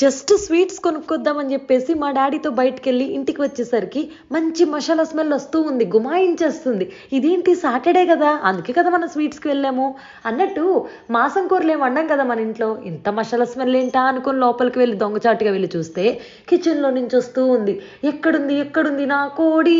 Just sweets కొనుక్కొద్దామని చెప్పేసి మా డాడీతో బయటకెళ్ళి ఇంటికి వచ్చేసరికి మంచి మసాలా స్మెల్ వస్తూ ఉంది, గుమాయించేస్తుంది. ఇదేంటి సాటర్డే కదా, అందుకే కదా మనం స్వీట్స్కి వెళ్ళాము అన్నట్టు. మాసం కూరలు ఏమి వండాం కదా మన ఇంట్లో, ఇంత మసాలా స్మెల్ ఏంటా అనుకుని లోపలికి వెళ్ళి దొంగచాటుగా వెళ్ళి చూస్తే కిచెన్లో నుంచి వస్తూ ఉంది. ఎక్కడుంది ఎక్కడుంది నా కోడి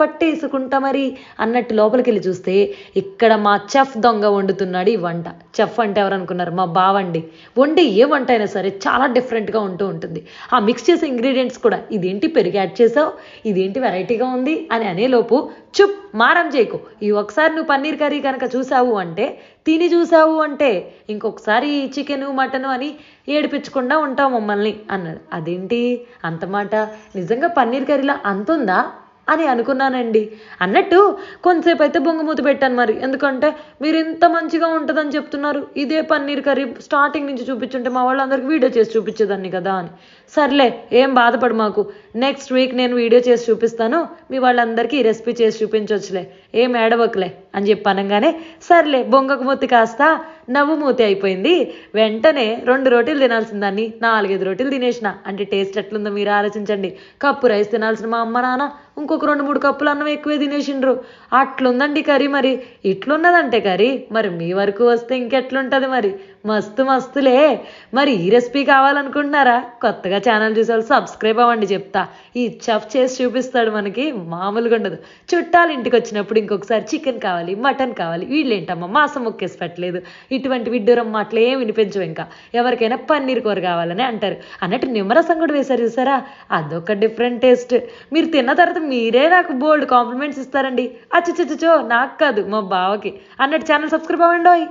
పట్టేసుకుంటా మరి అన్నట్టు లోపలికి వెళ్ళి చూస్తే ఇక్కడ మా చెఫ్ దొంగ వండుతున్నాడు ఈ వంట. చెఫ్ అంటే ఎవరు అనుకున్నారు? మా బావండి. వండే ఏ వంట అయినా సరే చాలా డిఫరెంట్గా ఉంటూ ఉంటుంది. ఆ మిక్స్ చేసే ఇంగ్రీడియంట్స్ కూడా, ఇదేంటి పెరుగు యాడ్ చేసావు, ఇదేంటి వెరైటీగా ఉంది అని అనేలోపు చుప్ మారం చేయకు, ఈ ఒకసారి నువ్వు పన్నీర్ కర్రీ కనుక చూసావు అంటే, తిని చూసావు అంటే ఇంకొకసారి చికెను మటను అని ఏడిపించకుండా ఉంటావు మమ్మల్ని అన్నాడు. అదేంటి అంత మాట, నిజంగా పన్నీర్ కర్రీలో అంతుందా అని అనుకున్నానండి. అన్నట్టు కొంతసేపు అయితే బొంగమూతి పెట్టాను మరి, ఎందుకంటే మీరు ఇంత మంచిగా ఉంటుందని చెప్తున్నారు, ఇదే పన్నీర్ కర్రీ స్టార్టింగ్ నుంచి చూపించుంటే మా వాళ్ళందరికీ వీడియో చేసి చూపించేదాన్ని కదా అని. సర్లే ఏం బాధపడు మాకు, నెక్స్ట్ వీక్ నేను వీడియో చేసి చూపిస్తాను, మీ వాళ్ళందరికీ ఈ రెసిపీ చేసి చూపించవచ్చులే, ఏం ఏడవకులే అని చెప్పి అనగానే సర్లే బొంగకు మూతి కాస్త నవ్వు మూతి అయిపోయింది. వెంటనే 2 రోటీలు తినాల్సిన దాన్ని 4-5 రోటీలు తినేసిన. అంటే టేస్ట్ ఎట్లుందో మీరు ఆలోచించండి. కప్పు రైస్ తినాల్సిన మా అమ్మ నాన్న ఇంకొక 2-3 కప్పులు అన్నం ఎక్కువే తినేసిండ్రు. అట్లుందండి కర్రీ. మరి ఇట్లున్నదంటే కర్రీ మరి మీ వరకు వస్తే ఇంకెట్లుంటుంది మరి, మస్తు మస్తులే. మరి ఈ రెసిపీ కావాలనుకుంటున్నారా? కొత్తగా ఛానల్ చూసేవాళ్ళు సబ్స్క్రైబ్ అవ్వండి, చెప్తా. ఈ చెఫ్ చేసి చూపిస్తాడు మనకి, మామూలుగా ఉండదు. చుట్టాలు ఇంటికి వచ్చినప్పుడు ఇంకొకసారి చికెన్ కావాలి, మటన్ కావాలి, వీళ్ళేంటమ్మా మాసం ముక్కేసి పెట్టలేదు, ఇటువంటి విడ్డూరం మాటలు ఏం వినిపించవు. ఇంకా ఎవరికైనా పన్నీర్ కూర కావాలని అంటారు. అన్నట్టు నిమ్మరసం కూడా వేశారు చూసారా, అదొక డిఫరెంట్ టేస్ట్. మీరు తిన్న తర్వాత మీరే నాకు బోల్డ్ కాంప్లిమెంట్స్ ఇస్తారండి. అచ్చచ్చో నాకు కాదు మా బావకి అన్నట్టు. ఛానల్ సబ్స్క్రైబ్ అవ్వండి.